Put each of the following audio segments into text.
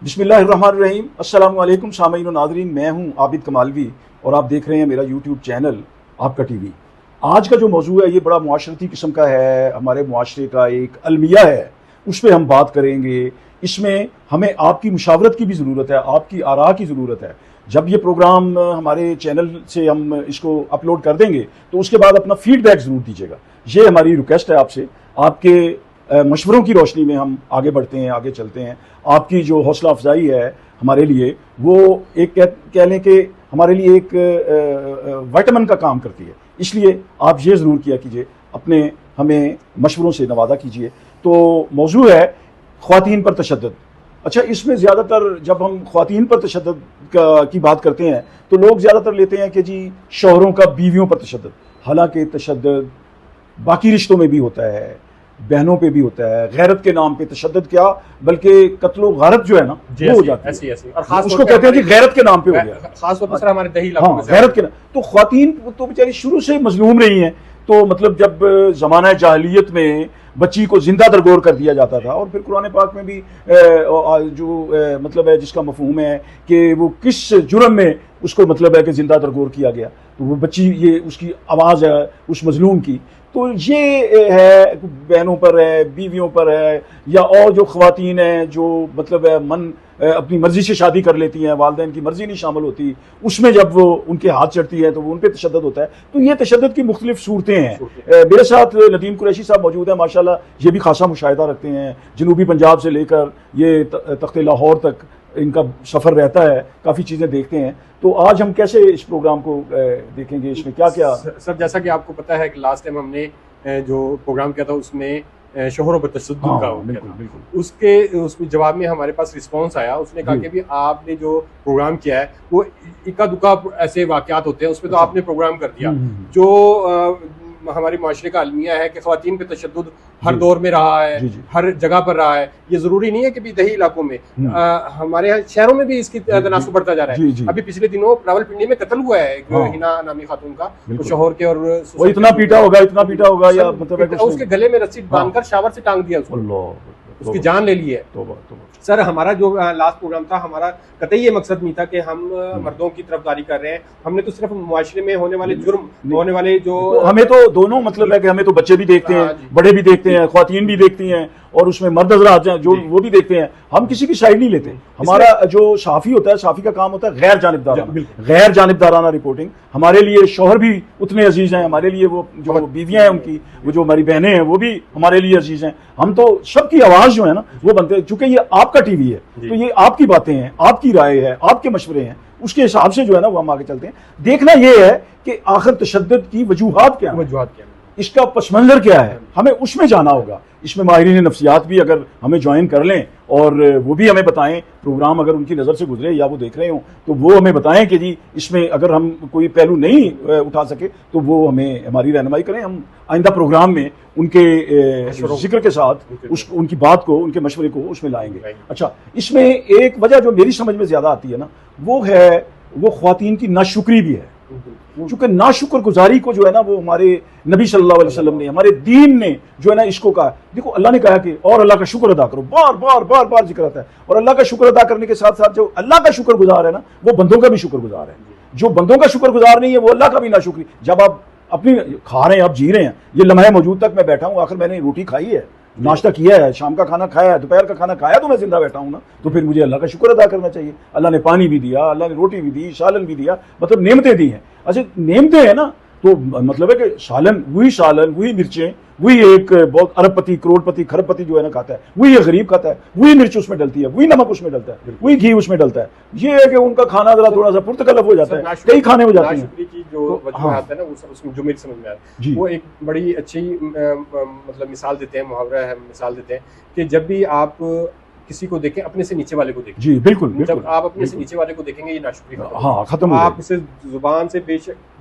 बिस्मिल्लाहिर्रहमानिर्रहीम। अस्सलाम वालेकुम सामीन व नाज़रीन, मैं हूं आबिद कमालवी और आप देख रहे हैं मेरा यूट्यूब चैनल आपका टीवी। आज का जो मौजू है ये बड़ा मुआशरती किस्म का है, हमारे मुआशरे का एक अलमिया है, उस पर हम बात करेंगे। इसमें हमें आपकी मुशावरत की भी ज़रूरत है, आपकी आरा की ज़रूरत है। जब ये प्रोग्राम हमारे चैनल से हम इसको अपलोड कर देंगे तो उसके बाद अपना फीडबैक ज़रूर दीजिएगा। ये हमारी रिक्वेस्ट है आपसे। आपके मशवरों की रोशनी में हम आगे बढ़ते हैं, आगे चलते हैं। आपकी जो हौसला अफजाई है हमारे लिए, वो एक कह लें कि हमारे लिए एक विटामिन का काम करती है। इसलिए आप ये ज़रूर किया कीजिए, अपने हमें मशवरों से नवाजा कीजिए। तो मौजू है ख्वातीन पर तशद्दुद। अच्छा, इसमें ज़्यादातर जब हम ख्वातीन पर तशद्दुद की बात करते हैं तो लोग ज़्यादातर लेते हैं कि जी शौहरों का बीवियों पर तशद्दुद। हालांकि तशद्दुद बाकी रिश्तों में भी होता है, बहनों पे भी होता है। गैरत के नाम पे तशद्दुद क्या, बल्कि कत्लो गारत जो है ना वो हो जाती है। और खास उसको कहते हैं कि गैरत के नाम पे हो गया, खास तौर पर हमारे दही इलाकों में गैरत के नाम। तो ख्वातीन तो बेचारी शुरू से मजलूम रही हैं। तो मतलब जब ज़माना जाहिलियत में बच्ची को जिंदा दरगोर कर दिया जाता था, और फिर कुरान पाक में भी मतलब है जिसका मफहूम है कि वो किस जुर्म में उसको मतलब है कि जिंदा दरगोर किया गया, तो वो बच्ची, ये उसकी आवाज़ है उस मजलूम की। तो ये है बहनों पर है, बीवियों पर है, या और जो ख्वातीन हैं जो मतलब है मन अपनी मर्जी से शादी कर लेती हैं, वालिदैन की मर्जी नहीं शामिल होती, उसमें जब वो उनके हाथ चढ़ती है तो वो उन पर तशद्दुद होता है। तो ये तशद्दुद की मुख्तलिफ सूरतें हैं। मेरे साथ नदीम कुरैशी साहब मौजूद हैं, माशाल्लाह ये भी खासा मुशाहिदा रखते हैं। जनूबी पंजाब से लेकर ये तख्ते लाहौर तक इनका सफ़र रहता है, काफ़ी चीज़ें देखते हैं। तो आज हम कैसे इस प्रोग्राम को देखेंगे, इसमें क्या क्या? सर, जैसा कि आपको पता है कि लास्ट टाइम हमने जो प्रोग्राम किया था उसमें शोहरों पर तशद्दुद का बिल्कुल उसमें जवाब में हमारे पास रिस्पांस आया। उसने कहा कि भी आपने जो प्रोग्राम किया है वो इक्का दुक्का ऐसे वाकयात होते हैं, उसमें तो आपने प्रोग्राम कर दिया। जो हमारे माशरे का अलमिया है कि ख्वातीन पे तशद्दुद हर दौर में रहा है, हर जगह पर रहा है। ये जरूरी नहीं है कि भी दही इलाकों में, हमारे यहाँ शहरों में भी इसकी तनासुब बढ़ता जा रहा है। अभी पिछले दिनों रावलपिंडी में कत्ल हुआ है हिना नामी खातून का, शोहर के, और वो इतना पीटा होगा या मतलब उसके गले में रस्सी बांधकर शावर से टांग दिया उसको, उसकी जान ले ली है। सर, हमारा जो लास्ट प्रोग्राम था, हमारा कतई ये मकसद नहीं था कि हम मर्दों की तरफदारी कर रहे हैं। हमने तो सिर्फ मुआशरे में होने वाले जुर्म, होने वाले जो, हमें तो दोनों मतलब है कि हमें तो बच्चे भी देखते हैं, बड़े भी देखते हैं, ख्वातीन भी देखती हैं, और उसमें मर्द हज़रात जो वो भी देखते हैं। हम किसी की साइड नहीं लेते। हमारा जो साफ़ी होता है, साफ़ी का काम होता है गैर जानिबदाराना रिपोर्टिंग। हमारे लिए शौहर भी उतने अजीज हैं, हमारे लिए वो जो बीवियां हैं उनकी, वो जो हमारी बहनें हैं वो भी हमारे लिए अजीज हैं। हम तो सबकी आवाज़ जो है ना वो बनते हैं। चूंकि ये आपका टीवी है तो ये आपकी बातें हैं, आपकी राय है, आपके मशवरे हैं, उसके हिसाब से जो है ना वो हम आगे चलते हैं। देखना यह है कि आखिर तशद्दुद की वजूहात क्या है, इसका पसमंजर क्या है, हमें उसमें जाना होगा। इसमें माहिरीन नफ्सियात भी अगर हमें ज्वाइन कर लें और वो भी हमें बताएं, प्रोग्राम अगर उनकी नज़र से गुजरे या वो देख रहे हों तो वो हमें बताएं कि जी इसमें अगर हम कोई पहलू नहीं उठा सके तो वो हमें हमारी रहनुमाई करें। हम आइंदा प्रोग्राम में उनके जिक्र के साथ उनकी बात को, उनके मशवरे को उसमें लाएंगे। अच्छा, इसमें एक वजह जो मेरी समझ में ज़्यादा आती है ना वो ख्वातीन की नाशुक्री भी है। क्योंकि नाशुक्र गुजारी को जो है ना वो हमारे नबी सल्लल्लाहु अलैहि वसल्लम ने, हमारे दीन ने जो है ना इसको कहा। देखो, अल्लाह ने कहा कि और अल्लाह का शुक्र अदा करो, बार बार बार बार जिक्र आता है। और अल्लाह का शुक्र अदा करने के साथ साथ जो अल्लाह का शुक्र गुजार है ना वो बंदों का भी शुक्र गुजार है। जो बंदों का शुक्र गुजार नहीं है वो अल्लाह का भी नाशुक्री। जब आप अपनी खा रहे हैं, आप जी रहे हैं, ये लम्हा मौजूद तक मैं बैठा हूँ, आखिर मैंने रोटी खाई है, नाश्ता किया है, शाम का खाना खाया है, दोपहर का खाना खाया, तो मैं जिंदा बैठा हूं ना, तो फिर मुझे अल्लाह का शुक्र अदा करना चाहिए। अल्लाह ने पानी भी दिया, अल्लाह ने रोटी भी दी, सालन भी दिया, मतलब नेमतें दी हैं। अच्छा, नेमतें हैं ना, तो मतलब है कि सालन, वही मिर्चें, वही एक बहुत अरबपति, करोड़पति, खरबपति जो है ना खाता है, वही एक गरीब खाता है, वही मिर्च उसमें डलती है, वही नमक उसमें डलता है, वही घी उसमें डलता है। ये है कि उनका खाना जरा थोड़ा सा पुर्तकलब हो जाता है, कई खाने हो जाते हैं। जो वजूहात है ना उसमें जो मेरी समझ में आया वो एक बड़ी अच्छी मतलब मिसाल देते हैं, मुहावरा है, मिसाल देते हैं कि जब भी आप किसी को देखें अपने से नीचे वाले को देखें। जी बिल्कुल, जब आप अपने से नीचे वाले को देखेंगे ये नाशुक्री खत्म। आप इसे जुबान से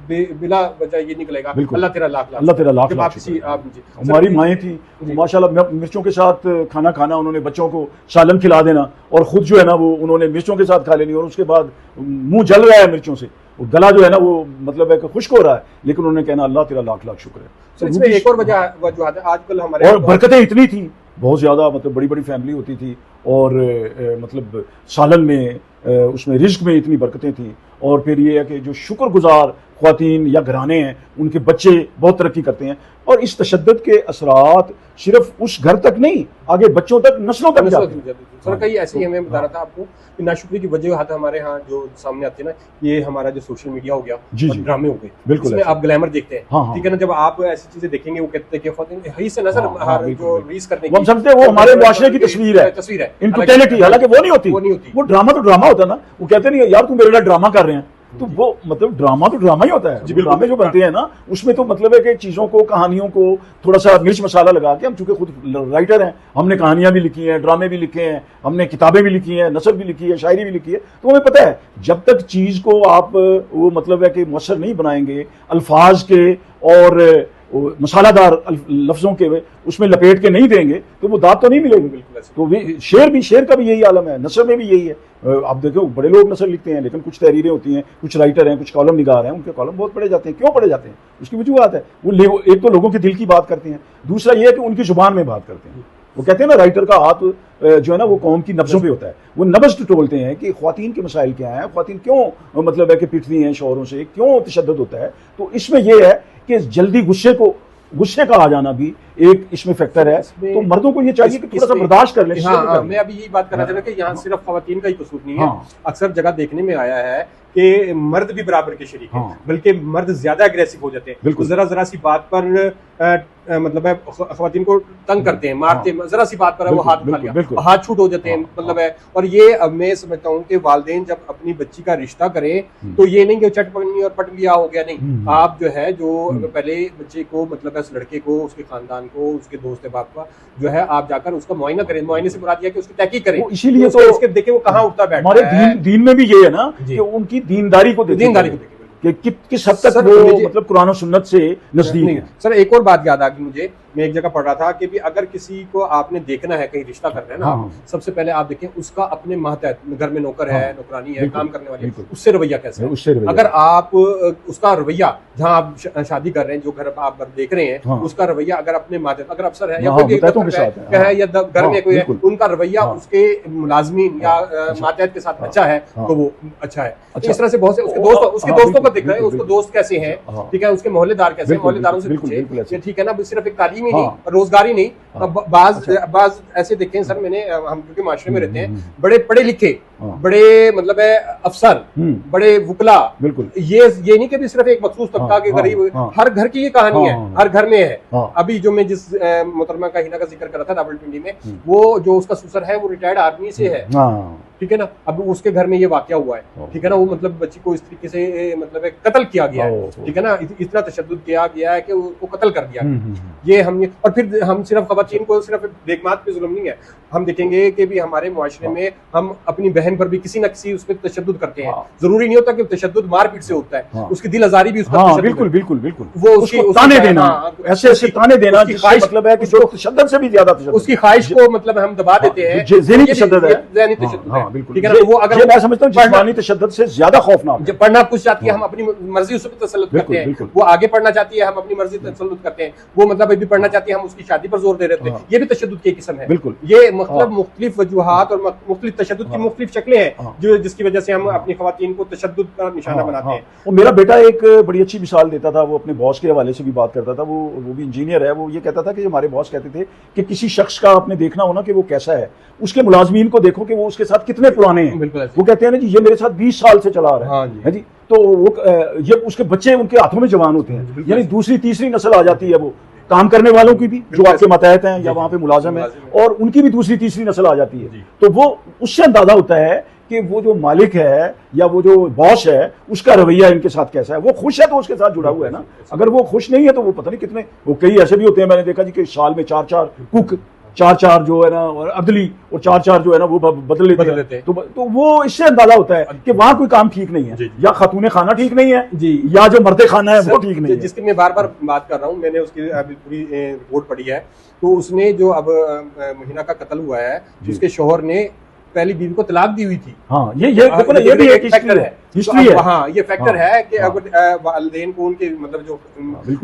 बिला वजह ये निकलेगा अल्लाह तेरा लाख हमारी माएँ थी माशाल्लाह, मिर्चों के साथ खाना खाना, उन्होंने बच्चों को सालन खिला देना और खुद जो है ना वो उन्होंने मिर्चों के साथ खा लेनी, और उसके बाद मुंह जल रहा है मिर्चों से, गला जो है ना वो मतलब है कि खुश्क हो रहा है, लेकिन उन्होंने कहना अल्लाह तेरा लाख लाख शुक्र है। तो इसमें एक और वजह आजकल हमारे और बरकतें इतनी थी, बहुत ज्यादा, मतलब बड़ी बड़ी फैमिली होती थी और मतलब सालन में उसमें रिज्क में इतनी बरकतें थी। और फिर ये है कि जो शुक्रगुजार ख्वातीन या घराने हैं उनके बच्चे बहुत तरक्की करते हैं। और इस तशद्दुद के असरात सिर्फ उस घर तक नहीं, आगे बच्चों तक, नस्लों तक जाते हैं। सर कई ऐसे ही हमें बता रहा था आपको कि नाशुक्री की वजह हमारे यहाँ जो सामने आती है ना, ये हमारा जो सोशल मीडिया हो गया और ड्रामे हो गए, बिल्कुल इसमें आप ग्लैमर देखते हैं, ठीक है ना। जब आप ऐसी चीजें देखेंगे, वो कहते हैं कि ख्वातीन से नजर जो रीस करने की, हम समझते हैं वो हमारे मुआशरे की तस्वीर है, इन टोटलिटी, हालांकि वो नहीं होती, वो ड्रामा तो ड्रामा होता है ना। वो कहते नहीं यार तुम मेरे लिए ड्रामा कर रहे हैं, तो वो मतलब ड्रामा तो ड्रामा ही होता है। ड्रामे जो बनते हैं ना, उसमें तो मतलब है कि चीज़ों को, कहानियों को थोड़ा सा मिर्च मसाला लगा के, हम चूंकि खुद राइटर हैं, हमने कहानियां भी लिखी हैं, ड्रामे भी लिखे हैं, हमने किताबें भी लिखी हैं, नसर भी लिखी है, शायरी भी लिखी है, तो हमें पता है जब तक चीज़ को आप वो मतलब है कि मुअस्सर नहीं बनाएंगे, अल्फाज के और मसालादार लफ्जों के उसमें लपेट के नहीं देंगे, तो वो दाद तो नहीं मिलेगी। बिल्कुल। तो शेर का भी यही आलम है, नसर में भी यही है। आप देखो बड़े लोग नसर लिखते हैं, लेकिन कुछ तहरीरें होती हैं, कुछ राइटर हैं, कुछ कॉलम निगार हैं, उनके कॉलम बहुत पढ़े जाते हैं। क्यों पढ़े जाते हैं? उसकी वजूहत है। वो एक तो लोगों के दिल की बात करते हैं, दूसरा ये है कि उनकी जुबान में बात करते हैं। वो कहते हैं ना, राइटर का हाथ जो है ना वो कौम की नब्जों पे होता है। वो नब्ज टटोलते हैं कि ख्वातीन के मसाइल क्या हैं, ख्वातीन क्यों मतलब है कि पिटती हैं शौहरों से, क्यों तशद्दुद होता है। तो इसमें यह है कि जल्दी गुस्से का आ जाना भी एक इसमें फैक्टर है। तो मर्दों को ये चाहिए कि थोड़ा सा बर्दाश्त कर ले। मैं अभी यही बात करना चाह रहा हूं कि यहाँ सिर्फ ख्वातीन का ही कसूर नहीं है। अक्सर जगह देखने में आया है कि मर्द भी बराबर के शरीक हैं, बल्कि मर्द ज्यादा अग्रेसिव हो जाते हैं। जरा सी बात पर मतलब है ख्वातीन को तंग करते हैं, मारते हैं, जरा सी बात पर वो हाथ उठा लिया, हाथ छूट हो जाते हैं, मतलब है। और ये अब मैं समझता हूँ कि वालिदैन जब अपनी बच्ची का रिश्ता करें तो ये नहीं कि चट पकड़नी और पट लिया हो गया, नहीं। आप जो है जो पहले बच्चे को मतलब है, उस लड़के को, उसके खानदान को, उसके दोस्त बाप का जो है, आप जाकर उसका मुआयना करें। मुआयने से मुराद यह कि उसकी तहकीक करें, इसीलिए तो उसके देखे वो कहाँ उठता बैठता है। हमारे दीन में भी ये है ना कि उनकी दीनदारी को देखें कि किस हद तक वो मतलब कुरान और सुन्नत से नजदीक है। सर एक और बात याद आ गई मुझे, मैं एक जगह पढ़ रहा था कि भी अगर किसी को आपने देखना है, कहीं रिश्ता कर रहे हैं ना, सबसे पहले आप देखें उसका अपने मातहत घर में नौकर है, नौकरानी है, काम करने वाली, उससे रवैया कैसा है। अगर आप उसका रवैया, जहाँ आप शादी कर रहे हैं, जो घर आप देख रहे हैं, उसका रवैया अगर अपने मातहत, अगर अफसर है या कोई भी है या घर में कोई है, उनका रवैया उसके मुलाजमीन या मातहत के साथ अच्छा है तो वो अच्छा है। इस तरह से बहुत से उसके दोस्तों को देख रहे हैं, उसके दोस्त कैसे हैं, ठीक है, उसके मोहल्लेदार कैसे हैं, मोहल्लेदारों से पूछे, ठीक है ना। सिर्फ एक तालीम ही नहीं, रोजगारी नहीं, बाज ऐसे देखे सर मैंने, हम क्योंकि माशरे में रहते हैं, बड़े पढ़े लिखे, बड़े मतलब है अफसर, बड़े वुकला, बिल्कुल ये नहीं कि सिर्फ एक मखसूस तबका के गरीब, हर घर की ये कहानी है, हर घर में है। अभी जो मैं जिस मोहतरमा का हिना का जिक्र कर रहा था रावलपिंडी में, वो जो उसका ससुर है वो रिटायर्ड आर्मी से है, ठीक है ना। अब उसके घर में ये वाकया हुआ है, ठीक है ना। वो मतलब बच्ची को इस तरीके से मतलब कत्ल किया गया है, ठीक है ना। इतना तशद्दुद किया गया है कि उसको कत्ल कर दिया ये हमने। और फिर हम सिर्फ ख्वातीन को सिर्फ देखमात पे जुल्म नहीं है, हम देखेंगे कि भी हमारे मुआशरे में हम अपनी बहन पर भी किसी न किसी उसमें तशद्दुद करते हैं। जरूरी नहीं होता कि तशद्दुद मारपीट से होता है, उसकी दिल आजारी भी उसका बिल्कुल बिल्कुल बिल्कुल वो उसको ताने देना, ऐसे ऐसे ताने देना, मतलब है कि जो तशद्दुद से भी ज्यादा उसकी ख्वाहिश को मतलब हम दबा देते हैं। ज़हनी तशद्दुद है, ठीक है ना। वो अगर मैं समझता हूं जिस्मानी तशद्दुद से ज्यादा खौफनाक। जब पढ़ना कुछ चाहती है हम अपनी मर्जी उस पर तसल्लुत करते हैं, वो आगे पढ़ना चाहती है हम अपनी मर्जी तसल्लुत करते हैं, वो मतलब अभी पढ़ना चाहती है हम उसकी शादी पर जोर दे रहे हैं। ये भी तशद्दुद की किस्म है। बिल्कुल ये मतलब मुख्तलिफ वजूहात और मुख्तलिफ तशद्दुद की मुख्तलिफ शक्लें हैं जो जिसकी वजह से हम अपनी ख्वातीन को तशद्दुद का निशाना बनाते हैं। और मेरा बेटा एक बड़ी अच्छी मिसाल देता था, वो अपने बॉस के हवाले से भी बात करता था। वो भी इंजीनियर है। वो ये कहता था कि हमारे बॉस कहते थे कि किसी शख्स का आपने देखना हो ना कि वो कैसा है, उसके मुलाजमीन को देखो कि वो उसके साथ कितने पुराने हैं। वो कहते हैं ना जी ये मेरे साथ 20 साल से चला रहा है जी। तो वो ये उसके बच्चे उनके हाथों में जवान होते हैं, यानी दूसरी तीसरी नस्ल आ जाती है। वो काम करने वालों की भी जो आपके मतहत हैं या वहां पे मुलाजिम है, और उनकी भी दूसरी तीसरी नस्ल आ जाती है। तो वो उससे अंदाजा होता है कि वो जो मालिक है या वो जो बॉस है उसका रवैया इनके साथ कैसा है। वो खुश है तो उसके साथ जुड़ा हुआ है ना, अगर वो खुश नहीं है तो वो पता नहीं कितने, वो कई ऐसे भी होते हैं मैंने देखा जी कि साल में 4-4 कुक, 4-4 जो है ना और अदली, और 4-4 जो है ना वो बदल लेते हैं। तो वो इससे अंदाजा होता है कि वहां कोई काम ठीक नहीं है, या खातूने खाना ठीक नहीं है जी, या जो मर्दे खाना है वो ठीक नहीं है। जिसकी मैं बार बार बात कर रहा हूँ, मैंने उसकी अभी पूरी रिपोर्ट पढ़ी है। तो उसने जो अब महीना का कत्ल हुआ है, उसके शोहर ने पहली बीवी को तलाक दी हुई थी। हाँ, ये देखो ना, ये भी एक फैक्टर है। हिस्ट्री है। हाँ, ये फैक्टर है कि अगर वालिदैन को उनके मतलब जो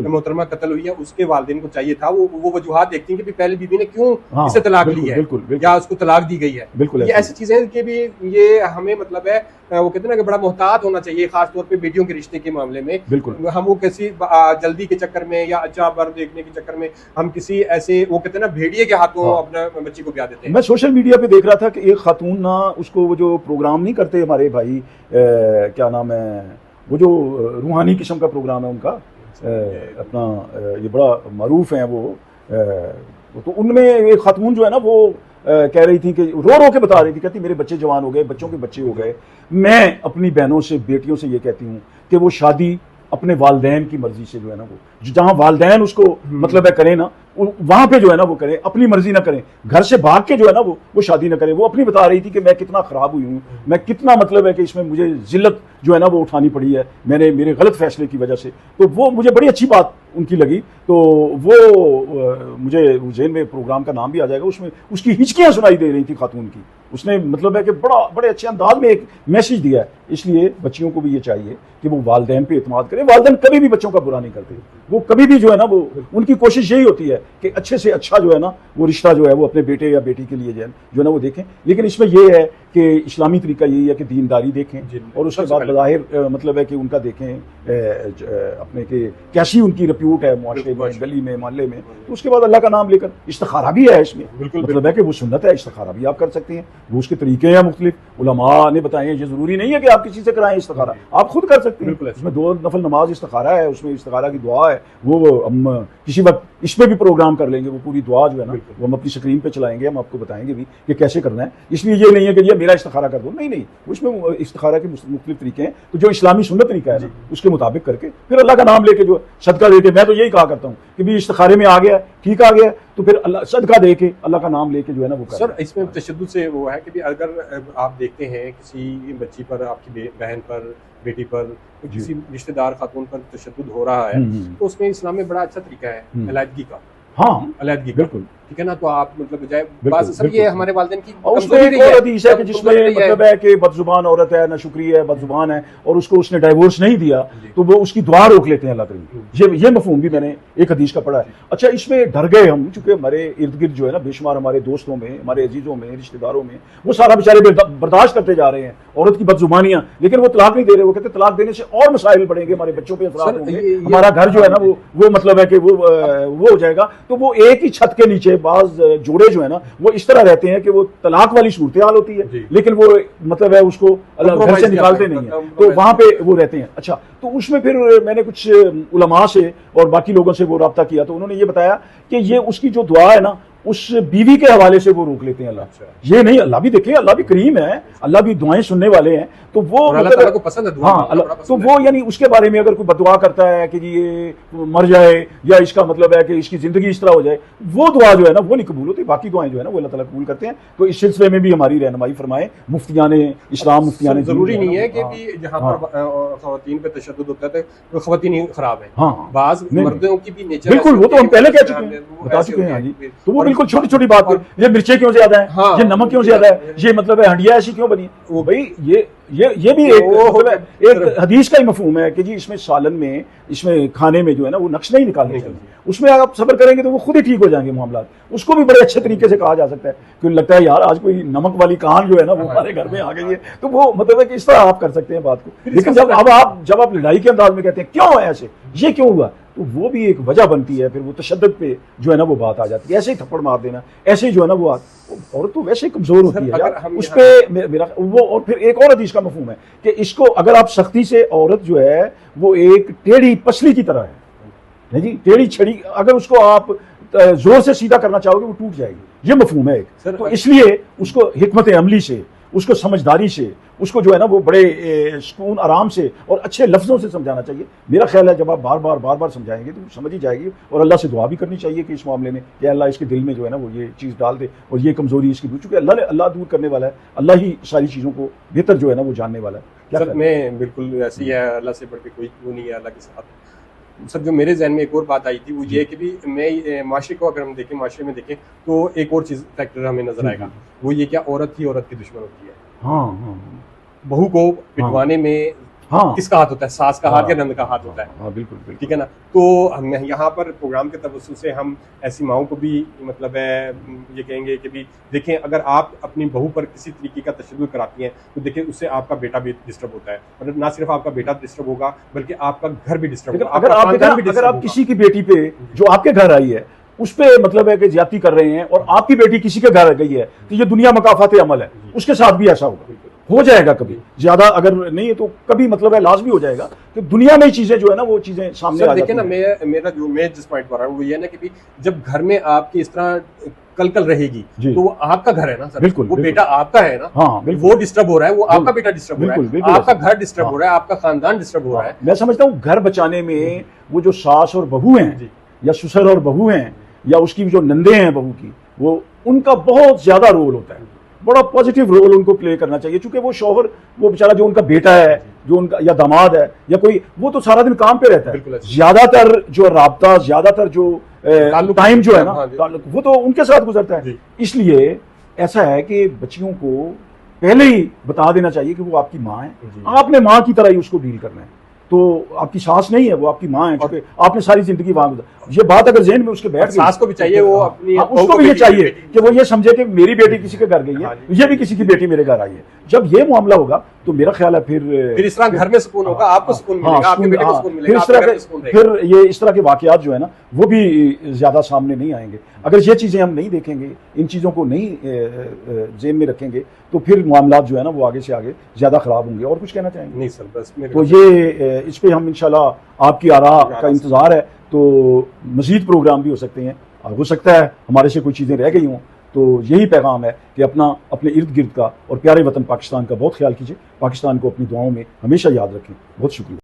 मोहतरमा कत्ल हुई है उसके वालिदैन को चाहिए था, वो वजूहात देखती हैं कि पहले बीबी ने क्यों इसे तलाक ली है या उसको तलाक दी गई है। ये ऐसी चीजें कि भी ये हमें मतलब है वो कहते हैं ना कि बड़ा मोहतात होना चाहिए, खासतौर पे बेटियों के रिश्ते के मामले में। बिल्कुल हम वो किसी जल्दी के चक्कर में या अच्छा बर देखने के चक्कर में हम किसी ऐसे वो कहते हैं ना भेड़िए के हाथों अपना बच्ची को ब्याह देते हैं। मैं सोशल मीडिया पे देख रहा था कि एक खातून ना उसको वो जो प्रोग्राम नहीं करते हमारे भाई क्या नाम है वो जो रूहानी किस्म का प्रोग्राम है उनका अपना ये बड़ा मरूफ है वो तो उनमें एक खातून जो है ना वो कह रही थी कि रो के बता रही थी, कहती मेरे बच्चे जवान हो गए, बच्चों के बच्चे हो गए। मैं अपनी बहनों से बेटियों से ये कहती हूँ कि वो शादी अपने वालदैन की मर्जी से जो है ना वो जहां वालदैन उसको मतलब है करें ना वहां पे जो है ना वो करें, अपनी मर्जी ना करें, घर से भाग के जो है ना वो शादी ना करें। वो अपनी बता रही थी कि मैं कितना खराब हुई हूँ, मैं कितना मतलब है कि इसमें मुझे जिल्लत जो है ना वो उठानी पड़ी है मैंने मेरे गलत फैसले की वजह से। तो वो मुझे बड़ी अच्छी बात उनकी लगी। तो वो मुझे जेल में प्रोग्राम का नाम भी आ जाएगा, उसमें उसकी हिचकियां सुनाई दे रही थी खातून की। उसने मतलब है कि बड़े अच्छे अंदाज में एक मैसेज दिया है। इसलिए बच्चियों को भी ये चाहिए कि वो वालदैन पे इत्मीनाद करें। वालदैन कभी भी बच्चों का बुरा नहीं करते, वो कभी भी जो है ना वो उनकी कोशिश यही होती है कि अच्छे से अच्छा जो है ना वो रिश्ता जो है वो अपने बेटे या बेटी के लिए जो है ना वो देखें। लेकिन इसमें यह है कि इस्लामी तरीका यही है कि दीनदारी देखें और उसके बाद बज़ाहिर मतलब है कि उनका देखें अपने के कैसी उनकी रिप्यूट है माशरे में, गली में, मोहल्ले में। तो उसके बाद अल्लाह का नाम लेकर इस्तिखारा भी है इसमें, मतलब है कि वो सुन्नत है, इस्तिखारा भी आप कर सकते हैं। वो उसके तरीके हैं मुख्तलिफ उलमा ने बताए हैं। ये जरूरी नहीं है कि आप किसी से कराएं इस्तिखारा, आप खुद कर सकते हैं। उसमें 2 नफल नमाज इस्तिखारा है, उसमें इस्तिखारा की दुआ है। वो हम किसी वक्त इसमें भी प्रोग्राम कर लेंगे, वो पूरी दुआ जो है ना वो हम अपनी स्क्रीन पे चलाएंगे, हम आपको बताएंगे भी कि कैसे करना है। इसलिए ये नहीं है कि ये मेरा इस्तिखारा कर दो, नहीं, उसमें इस्तिखारा के मुख्तलिफ तरीके हैं। तो जो इस्लामी सुन्नत तरीका है ना उसके मुताबिक करके फिर अल्लाह का नाम लेके जो सदका देके, मैं तो यही कहा करता हूँ कि भी इस्तिखारे में आ गया ठीक आ गया तो फिर अल्लाह सदका दे के अल्लाह का नाम लेके जो है ना वो कर। सर इसमें तशद्दुद से वो है कि भी अगर आप देखते हैं किसी बच्ची पर, आपकी बहन पर, बेटी पर, किसी रिश्तेदार खातून पर तशद्दुद हो रहा है तो उसमें इस्लाम में बड़ा अच्छा तरीका है अलहदगी का। हाँ अलहदगी बिल्कुल ठीक है ना। तो आप मतलब बजाय सब ये हमारे वालिदैन की उसमें एक और हदीस है कि जिसमें मतलब है कि बदजुबान औरत है, ना शुक्री है, बदजुबान है और उसको उसने डाइवोर्स नहीं दिया तो वो उसकी दुआ रोक लेते हैं अल्लाह करीम। ये मफहूम भी मैंने एक हदीस का पढ़ा है। अच्छा इसमें डर गए हम, चूंकि हमारे इर्द गिर्द जो है ना बेशुमार हमारे दोस्तों में, हमारे अजीजों में, रिश्तेदारों में वो सारा बेचारे बर्दाश्त करते जा रहे हैं औरत की बदजुबानियां, लेकिन वो तलाक नहीं दे रहे। वो कहते तलाक देने से और मसाइल बढ़ेंगे, हमारे बच्चों पे असरात होंगे, हमारा घर जो है ना वो मतलब है कि वो हो जाएगा। तो वो एक ही छत के नीचे बाज जोड़े जो है ना वो इस तरह रहते हैं कि वो तलाक वाली सूरत हाल होती है लेकिन वो मतलब है उसको घर से निकालते नहीं है, तो वहां पे वो रहते हैं। अच्छा तो उसमें फिर मैंने कुछ उलमा से और बाकी लोगों से वो रब्ता किया तो उन्होंने ये बताया कि ये उसकी जो दुआ है ना उस बीवी के हवाले से वो रोक लेते हैं अल्लाह। ये नहीं, अल्लाह भी देखे, अल्लाह भी करीम है, अल्लाह भी दुआएं सुनने वाले हैं। तो वो अल्लाह को पसंद है दुआ। हाँ अल्लाह, तो वो यानी उसके बारे में अगर कोई बदुआ करता है कि जी ये मर जाए या इसका मतलब है कि इसकी जिंदगी इस तरह हो जाए, वो दुआ जो है ना वो नहीं कबूल होती। बाकी दुआएं जो है ना वो अल्लाह ताला कबूल करते हैं। तो इस सिलसिले में भी हमारी रहनुमाई फरमाए मुफ्तियाने इस्लाम, मुफ्तियाने। जरूरी नहीं है कि जहाँ पर खवातीन पे तशद्दुद होता है तो खवातीन ही खराब है। हाँ बाज मर्दों की भी नेचर बिल्कुल, वो तो हम पहले कह चुके हैं, बता चुके हैं। हाँ जी, तो वो बिल्कुल छोटी छोटी बात पर ये मिर्चें क्यों ज्यादा है, हाँ, ये नमक क्यों ज्यादा है, ये मतलब है हंडिया ऐसी क्यों बनी, वो भाई ये भी एक हदीस का ही मफहूम है कि जी इसमें सालन में, इसमें खाने में जो है ना वो नक्श नहीं निकालने चाहिए। उसमें आप सब्र करेंगे तो वो खुद ही ठीक हो जाएंगे मामला। उसको भी बड़े अच्छे तरीके से कहा जा सकता है क्योंकि लगता है यार आज कोई नमक वाली कहान जो है ना वो हमारे घर में आ गई है, तो वो मतलब है कि इस तरह आप कर सकते हैं बात को। लेकिन जब आप लड़ाई के अंदाज में कहते हैं क्यों है ऐसे, ये क्यों हुआ, तो वो भी एक वजह बनती है। फिर वो तशद्दुद पे जो है ना वो बात आ जाती है। ऐसे ही थप्पड़ मार देना, ऐसे ही जो है ना वो औरत तो वैसे ही कमजोर होती है यार, उस पे मेरा वो। और फिर एक और हदीस का मफहूम है कि इसको अगर आप सख्ती से, औरत जो है वो एक टेढ़ी पसली की तरह है, नहीं जी टेढ़ी छड़ी, अगर उसको आप जोर से सीधा करना चाहोगे वो टूट जाएगी। ये मफहूम है एक। तो इसलिए उसको हिकमत अमली से, उसको समझदारी से, उसको जो है ना वो बड़े सुकून आराम से और अच्छे लफ्जों से समझाना चाहिए। मेरा ख्याल है जब आप बार बार समझाएंगे तो समझ ही जाएगी। और अल्लाह से दुआ भी करनी चाहिए कि इस मामले में कि अल्लाह इसके दिल में जो है ना वो ये चीज़ डाल दे और ये कमजोरी इसकी दूर, चूंकि अल्लाह दूर करने वाला है, अल्लाह ही सारी चीज़ों को बेहतर जो है ना वो जानने वाला है। क्या मैं बिल्कुल ऐसी है, अल्लाह से बढ़ के कोई वो नहीं है अल्लाह के साथ। सर जो मेरे जहन में एक और बात आई थी वो ये कि भी मैं माशरे को अगर हम देखें, माशरे में देखें तो एक और चीज़ फैक्टर हमें नजर आएगा, वो ये क्या औरत ही औरत की दुश्मन होती है। हाँ बहू को पिटवाने में हाँ किसका हाथ होता है, सास का हाथ या नंद का हाथ होता है। हाँ बिल्कुल बिल्कुल, ठीक है ना। तो हम यहाँ पर प्रोग्राम के तवज्जुह से हम ऐसी माओं को भी मतलब है ये कहेंगे कि भी देखें, अगर आप अपनी बहू पर किसी तरीके का तशद्दुद कराती हैं तो देखिए उससे आपका बेटा भी डिस्टर्ब होता है, और ना सिर्फ आपका बेटा डिस्टर्ब होगा बल्कि आपका घर भी डिस्टर्ब होगा। अगर आप किसी की बेटी पे जो आपके घर आई है उस पे मतलब है कि ज्यादती कर रहे हैं और आपकी बेटी किसी के घर गई है, तो ये दुनिया मकाफात अमल है, उसके साथ भी ऐसा होगा, हो जाएगा कभी, ज्यादा अगर नहीं है तो कभी मतलब है लाजमी हो जाएगा कि दुनिया में ही चीजें जो है ना वो चीजें सामने आ जाती हैं। देखिए ना, मेरा जो मैं जिस पॉइंट पर रहा हूँ वो ये ना कि जब घर में आपकी इस तरह कल रहेगी तो वो आपका घर है ना सर, बिल्कुल, वो बेटा आपका है ना। हाँ, वो डिस्टर्ब हो रहा है, वो आपका बेटा डिस्टर्ब हो रहा है, आपका घर डिस्टर्ब हो रहा है, आपका खानदान डिस्टर्ब हो रहा है। मैं समझता हूँ घर बचाने में वो जो सास और बहू हैं या ससुर और बहू हैं या उसकी जो नंदे हैं बहू की, वो उनका बहुत ज्यादा रोल होता है, बड़ा पॉजिटिव रोल उनको प्ले करना चाहिए, क्योंकि वो शौहर, वो बेचारा जो उनका बेटा है, जो उनका या दामाद है या कोई, वो तो सारा दिन काम पे रहता है, ज्यादातर जो राब्ता, ज्यादातर जो टाइम जो है ना वो तो उनके साथ गुजरता है। इसलिए ऐसा है कि बच्चियों को पहले ही बता देना चाहिए कि वो आपकी माँ है, आपने माँ की तरह ही उसको डील करना है, तो आपकी सास नहीं है, वो आपकी माँ है, क्योंकि आपने सारी जिंदगी वहां गुजारी। ये बात अगर ज़हन में उसके बैठ गई, सास को भी चाहिए वो अपनी, उसको भी ये चाहिए कि वो ये समझे कि मेरी बेटी किसी के घर गई है, ये भी किसी की बेटी मेरे घर आई है। जब ये मामला होगा तो मेरा ख्याल है फिर इस तरह घर में सुकून होगा, आपको सुकून मिलेगा, आपके बेटे को सुकून मिलेगा, फिर ये इस तरह के वाकयात जो है ना वो भी ज्यादा सामने नहीं आएंगे। अगर ये चीजें हम नहीं देखेंगे, इन चीजों को नहीं ज़हन में रखेंगे, तो फिर मामला जो है ना वो आगे से आगे ज्यादा खराब होंगे। और कुछ कहना चाहेंगे? नहीं सर, बस तो ये इस पे हम इंशाल्लाह आपकी आरा का इंतजार है, तो मजीद प्रोग्राम भी हो सकते हैं, हो सकता है हमारे से कोई चीज़ें रह गई हों। तो यही पैगाम है कि अपने इर्द गिर्द का और प्यारे वतन पाकिस्तान का बहुत ख्याल कीजिए, पाकिस्तान को अपनी दुआओं में हमेशा याद रखें। बहुत शुक्रिया।